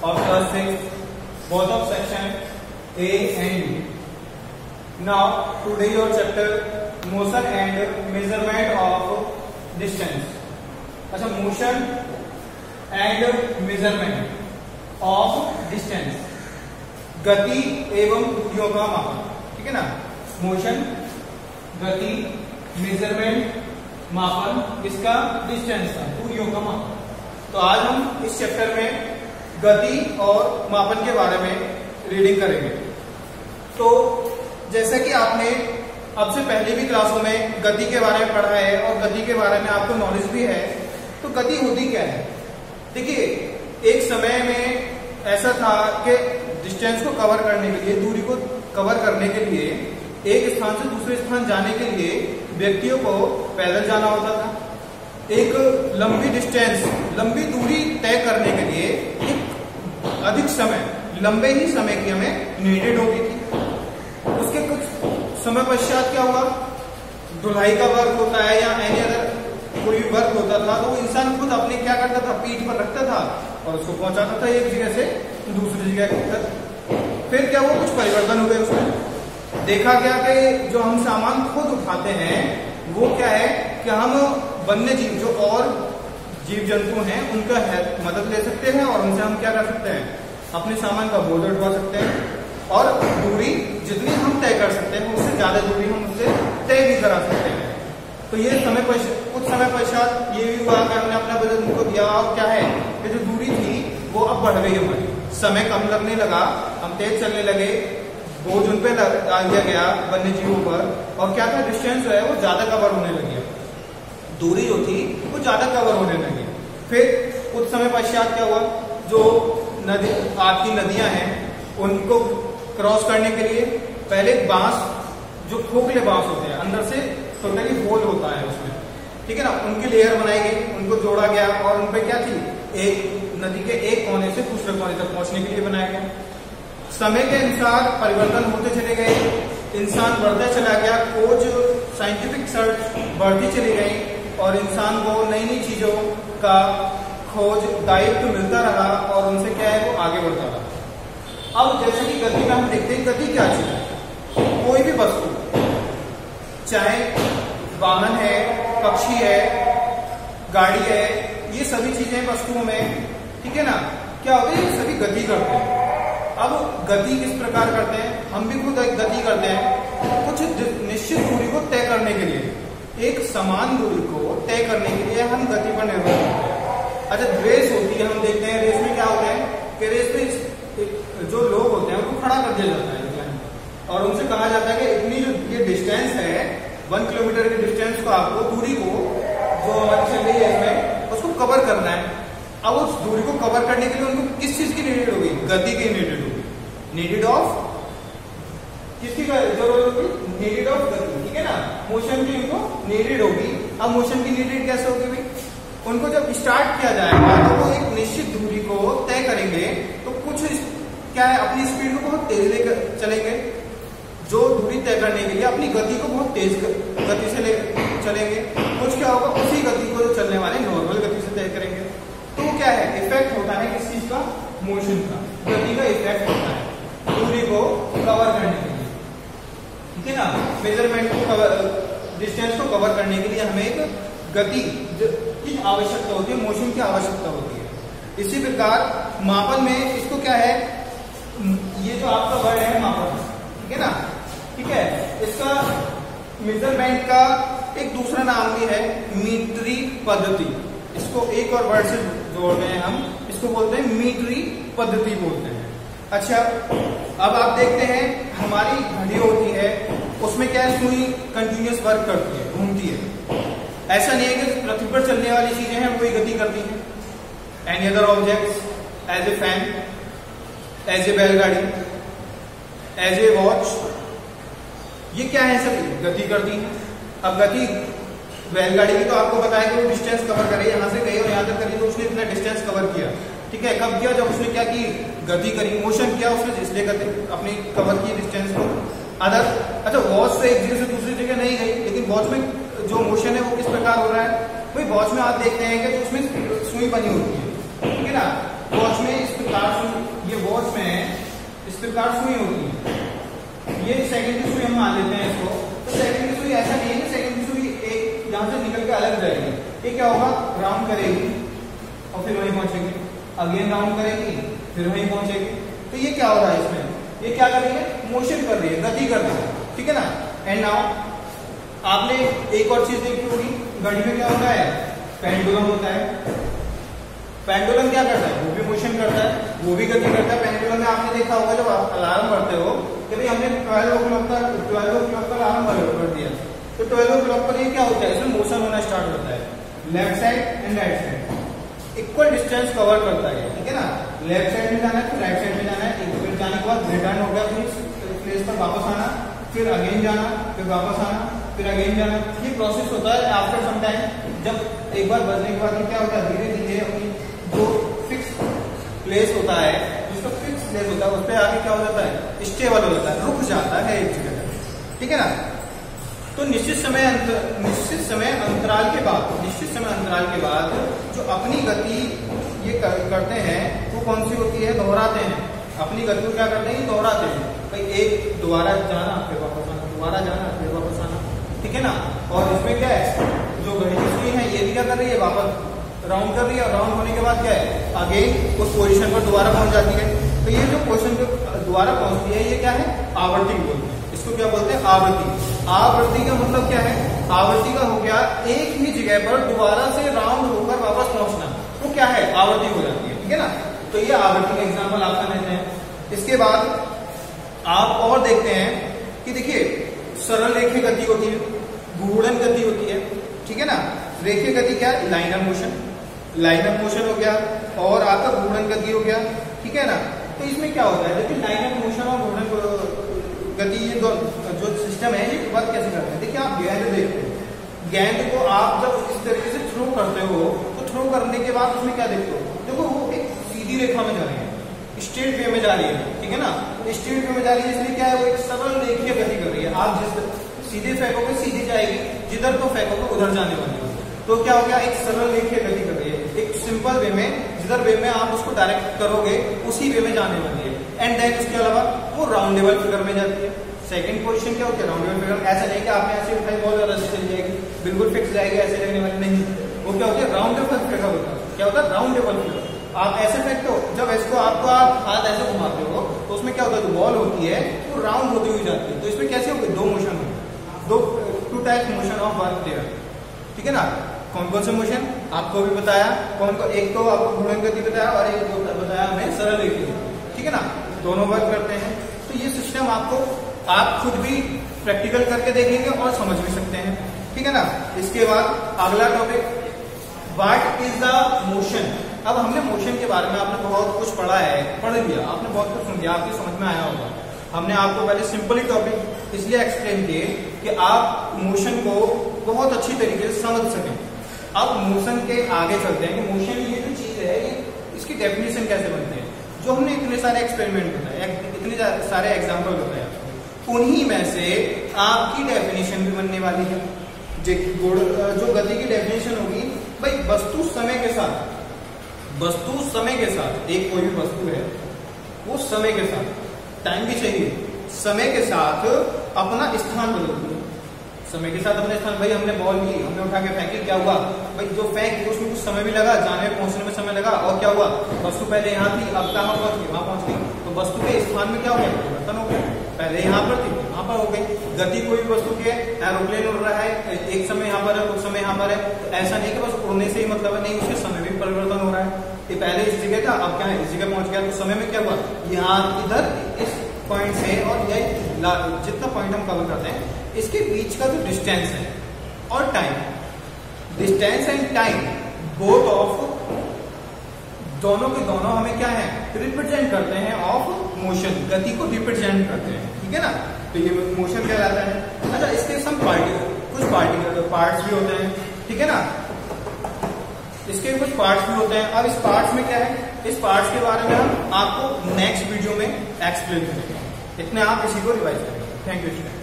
of class 6, both of section A and B. Now today your chapter motion and measurement of distance. अच्छा, motion and measurement of distance, गति एवं दूरियों का मापन. ठीक है ना. मोशन, गति, मेजरमेंट, मापन, इसका डिस्टेंस का, दूरियों का मापन. तो आज हम इस चैप्टर में गति और मापन के बारे में रीडिंग करेंगे. तो जैसा कि आपने अब से पहले भी क्लासों में गति के बारे में पढ़ा है और गति के बारे में आपको नॉलेज भी है. तो गति होती क्या है? देखिए, एक समय में ऐसा था कि डिस्टेंस को कवर करने के लिए, दूरी को कवर करने के लिए, एक स्थान से दूसरे स्थान जाने के लिए व्यक्तियों को पैदल जाना होता था. एक लंबी डिस्टेंस, लंबी दूरी तय करने के लिए एक अधिक समय, लंबे ही समय की हमें नीडेड होती थी. उसके कुछ समय पश्चात क्या हुआ, ढुलाई का वर्क होता है या एनी अदर कोई वर्क होता था, तो इंसान खुद अपने क्या करता था, पीठ पर रखता था और उसको पहुंचाता था एक जगह से दूसरी जगह तक. फिर क्या हुआ, कुछ परिवर्तन हुए. उसमें देखा गया कि जो हम सामान खुद उठाते हैं वो क्या है कि हम वन्य जीव, जो और जीव जंतु हैं, उनका मदद ले सकते हैं और उनसे हम क्या कर सकते हैं, अपने सामान का बोझ उठवा सकते हैं और दूरी जितनी हम तय कर सकते हैं उससे ज्यादा दूरी हम उससे तय भी करा सकते हैं. तो ये कुछ समय पश्चात ये भी हुआ कि हमने अपना वजन उनको दिया और क्या है कि जो दूरी थी वो अब बढ़ गई हमारी. समय कम लगने लगा, हम तेज चलने लगे, बोझ उन पे डाल दिया गया वन्य जीवों पर, और क्या था, डिस्टेंस जो है वो ज्यादा कवर होने लगी, दूरी जो थी वो ज्यादा कवर होने लगी. फिर कुछ समय पश्चात क्या हुआ, जो नदी, आपकी नदियां हैं, उनको क्रॉस करने के लिए पहले बांस, जो खोखले बांस होते हैं, अंदर से टोटली होल होता है उसमें, ठीक है ना, उनकी लेयर बनाई गई, उनको जोड़ा गया और उनपे क्या थी, एक नदी के एक कोने से दूसरे कोने तक पहुंचने के लिए बनाया गया. समय के अनुसार परिवर्तन होते चले गए, इंसान बढ़ता चला गया, खोज, साइंटिफिक सर्च बढ़ती चली गई और इंसान को नई नई चीजों का खोज, दायित्व मिलता रहा और उनसे क्या है, वो आगे बढ़ता रहा. अब जैसे कि गति में हम देखते हैं, गति क्या चीज है, कोई भी वस्तु, चाहे वाहन है, पक्षी है, गाड़ी है, ये सभी चीजें वस्तुओं में, ठीक है ना, क्या होते हैं, सभी गति करते हैं. अब गति किस प्रकार करते हैं, हम भी खुद गति करते हैं कुछ निश्चित दूरी को तय करने के लिए, एक समान दूरी को तय करने के लिए हम गति पर निर्भर करते हैं. अच्छा, रेस होती है, हम देखते हैं रेस में क्या होता है कि रेस में जो लोग होते हैं उनको खड़ा कर दिया जाता है और उनसे कहा जाता है कि इतनी जो ये डिस्टेंस है, 1 किलोमीटर की डिस्टेंस को, आपको दूरी को जो हमारी चल रही है इसमें, उसको कवर करना है. अब उस दूरी को कवर करने के लिए उनको किस चीज की नीडेड होगी, गति की नीडेड होगी. नीडेड ऑफ किसकी जरूरत होगी, नीडेड ऑफ गति. ठीक है ना, मोशन की उनको नीडेड होगी. अब मोशन की नीडेड कैसे होगी भाई, उनको जब स्टार्ट किया जाएगा तो वो एक निश्चित दूरी को तय करेंगे, तो कुछ क्या है, अपनी स्पीड को बहुत तेज लेकर चलेंगे, जो दूरी तय करने के लिए अपनी गति को बहुत तेज गति से चलेंगे. कुछ क्या होगा, उसी गति को जो चलने वाले नॉर्मल गति से तय करेंगे. तो क्या है, इफेक्ट होता है किस चीज का, मोशन का, गति का इफेक्ट होता है दूरी को कवर करने के लिए. ठीक है ना, मेजरमेंट को कवर, डिस्टेंस को कवर करने के लिए हमें एक गति की आवश्यकता होती है, मोशन की आवश्यकता होती है. इसी प्रकार मापन में इसको क्या है, ये जो आपका वर्ड है मापन, ठीक है ना, ठीक है, इसका मेजरमेंट का एक दूसरा नाम भी है मीटरी पद्धति. इसको एक और वर्ड से जोड़ रहे हैं हम, इसको बोलते हैं मीटरी पद्धति बोलते हैं. अच्छा, अब आप देखते हैं हमारी घड़ी होती है, उसमें क्या है, सुई कंटिन्यूअस वर्क करती है, घूमती है. ऐसा नहीं है कि पृथ्वी पर चलने वाली चीजें हैं वही गति करती हैं. Any other objects, as a fan, as a bailgadi, as A watch, ये क्या है, सब गति करती है. अब गति बैलगाड़ी की तो आपको पता है कि वो डिस्टेंस कवर करे, यहाँ से गई और यहाँ तक करी, तो उसने इतना डिस्टेंस कवर किया. ठीक है, कब किया, जब उसने क्या की, गति करी, मोशन किया उसने, इसलिए अपनी कवर की डिस्टेंस को. अदर, अच्छा, वॉच से एक जगह से दूसरी जगह नहीं गई, लेकिन वॉच में जो मोशन है वो किस प्रकार हो रहा है, भाई वॉच में आप देखते हैं कि उसमें सुई बनी होती है, ठीक है ना, वॉच में इस प्रकार प्रकार सुई होती है। ये सेकेंडरी सुई हम मान लेते हैं इसको। तो सेकेंडरी सुई ऐसा नहीं है कि सेकेंडरी सुई एक यहां से निकल के अलग जाएगी। ये क्या होगा, राउंड करेगी और फिर वहीं पहुंचेगी, अगेन राउंड करेगी फिर वहीं पहुंचेगी। तो ये क्या हो रहा है इसमें, ये क्या कर रही है, मोशन कर रही है, गति कर रही है, ठीक है ना। एंड नाउ आपने एक और चीज देखी होगी, घड़ी में क्या होता है, पेंडुलम होता है। पेंडुलम क्या करता है, वो भी मोशन करता है, वो भी गति करता है। पेंडुलम में आपने देखा होगा जब आप अलार्म करते हो कि भाई हमने 12 o'clock का अलार्म कर दिया, तो 12 o'clock पर ये क्या होता है, इसमें मोशन होना स्टार्ट होता है। Left side and right side equal distance cover करता है, ठीक है ना। लेफ्ट साइड में जाना है फिर राइट साइड में जाना है, एक फिर जाने के बाद रिटर्न हो गया, फिर प्लेस पर वापस आना, फिर अगेन जाना, फिर वापस आना, फिर अगेन जाना। ये प्रोसेस होता है आफ्टर सम टाइम। जब एक बार बजने के बाद क्या होता है, धीरे धीरे अपनी जो फिक्स प्लेस होता है, जिसका फिक्स प्लेस होता है उस पर आगे क्या हो जाता है, स्टेबल हो जाता है, रुक जाता है एक जगह, ठीक है ना। तो निश्चित समय अंतराल के बाद जो अपनी गति ये करते हैं वो कौन सी होती है, दोहराते हैं। अपनी गति को क्या करते हैं, दोहराते हैं। भाई एक दोबारा जाना फिर वापस आना, दोबारा जाना फिर वापस आना, ठीक है ना। और इसमें क्या है, जो घड़ी की सुई है ये भी क्या कर रही है, वापस राउंड कर रही है, और राउंड होने के बाद क्या है, अगेन उस पोजीशन पर दोबारा पहुंच जाती है। तो ये जो पोजीशन पर दोबारा पहुंचती है ये क्या है, आवृत्ति बोलते हैं। इसको क्या बोलते हैं, आवृत्ति। आवृत्ति का मतलब क्या है, आवृत्ति का हो गया एक ही जगह पर दोबारा से राउंड होकर वापस पहुंचना, वो क्या है, आवृत्ति हो जाती है, ठीक है ना। तो ये आवृत्ति का एग्जाम्पल आपका लेते हैं। इसके बाद आप और देखते हैं कि देखिए सरल रेखीय गति होती है, घूर्णन गति होती है, ठीक है ना। रेखीय गति क्या है, लाइनर मोशन हो गया, और आपका घूर्णन गति हो गया, ठीक है ना। तो इसमें क्या होता है, देखिए लाइनर मोशन और घूर्णन गति ये जो सिस्टम है ये वर्क कैसे करते हैं। देखिए आप गेंद देखते हैं, गेंद को आप जब इस तरीके से थ्रो करते हो तो थ्रो करने के बाद उसमें क्या देखते हो, देखो वो एक सीधी रेखा में जा रही है, स्ट्रेट वे में जा रही है, ठीक है ना। स्ट्रेट वे में जा रही है इसलिए क्या है, वो एक सरल रेखीय गति कर रही है। आप जिस सीधे फेंकोगे सीधी जाएगी, जिधर को फेंकोगे उधर जाने वाली है। तो क्या हो गया, एक सरल रेखीय गति कर रही है, एक सिंपल वे में, जिधर वे में आप उसको डायरेक्ट करोगे उसी वे में जाने वाली है। एंड देन उसके अलावा वो राउंडेबल फिगर में जाती है। सेकंड पोजीशन क्या होती है, राउंडेबल फिगर। ऐसा नहीं कि आपने ऐसे उठाई बहुत ज्यादा चली जाएगी, बिल्कुल फिक्स जाएगी, ऐसे लगने वाली नहीं। वो क्या होती है, राउंडेबल फिगर होता है। क्या होता है, राउंडेबल फिगर। आप ऐसे फेंकते हो, जब इसको आपको आप हाथ ऐसे घुमाते हो तो उसमें क्या होता है, जो बॉल होती है वो राउंड होती हुई जाती है। तो इसमें कैसे होगी, दो मोशन होंगे, two type motion of work there, ठीक है ना। कौन कौन से मोशन आपको भी बताया, कौन को, एक तो आपको घूर्णन गति बताया और एक बताया हमें सरल रेखीय, ठीक है ना। दोनों वर्क करते हैं। तो ये सिस्टम आपको आप खुद भी प्रैक्टिकल करके देखेंगे और समझ भी सकते हैं, ठीक है ना। इसके बाद अगला topic, what is the motion. अब हमने मोशन के बारे में आपने बहुत कुछ पढ़ लिया, आपने बहुत कुछ सुन लिया, आपकी समझ में आया होगा। हमने आपको पहले सिंपली टॉपिक इसलिए एक्सप्लेन किए कि आप मोशन को बहुत अच्छी तरीके से समझ सकें। अब मोशन के आगे चलते हैं कि मोशन ये जो चीज है इसकी डेफिनेशन कैसे बनती है। जो हमने इतने सारे एक्सपेरिमेंट बताए, इतने सारे एग्जाम्पल बताए, उन्हीं में से आपकी डेफिनेशन भी बनने वाली है। जो गति की डेफिनेशन होगी, भाई वस्तु समय के साथ, एक कोई भी वस्तु है वो समय के साथ, टाइम भी चाहिए, समय के साथ अपना स्थान बदलती है। समय के साथ अपने स्थान, भाई हमने बॉल ली, हमने उठा के फेंकी, क्या हुआ, भाई जो फेंक उसमें कुछ समय भी लगा, जाने पहुंचने में समय लगा, और क्या हुआ, वस्तु पहले यहाँ थी, अब कहाँ पहुंच गई, वहां पहुंच गई। तो वस्तु के स्थान में क्या हो गया, परिवर्तन हो गया, पहले यहाँ पर थी वहां पर हो गई। गति कोई भी वस्तु की है, एरोप्लेन उड़ रहा है, एक समय यहाँ पर है, कुछ समय यहाँ पर है, तो ऐसा नहीं कि बस उड़ने से ही मतलब है, नहीं, उसके समय भी परिवर्तन हो रहा है। ये पहले इस जगह था, अब क्या है, इस जगह पहुंच गया, तो समय में क्या हुआ, यहाँ इधर इस पॉइंट से और ये जितना पॉइंट हम कवर करते हैं इसके बीच का जो डिस्टेंस है और time, distance and time both of, दोनों के दोनों हमें क्या है, रिप्रेजेंट करते हैं ऑफ मोशन, गति को रिप्रेजेंट करते हैं, ठीक है ना। तो ये मोशन क्या रहता है। अच्छा, इसके कुछ पार्टिकल पार्ट्स भी होते हैं, ठीक है ना, इसके कुछ पार्ट्स भी होते हैं। अब इस पार्ट्स में क्या है, इस पार्ट्स के बारे में हम आपको नेक्स्ट वीडियो में एक्सप्लेन करेंगे। इतने आप इसी को रिवाइज करेंगे। Thank you.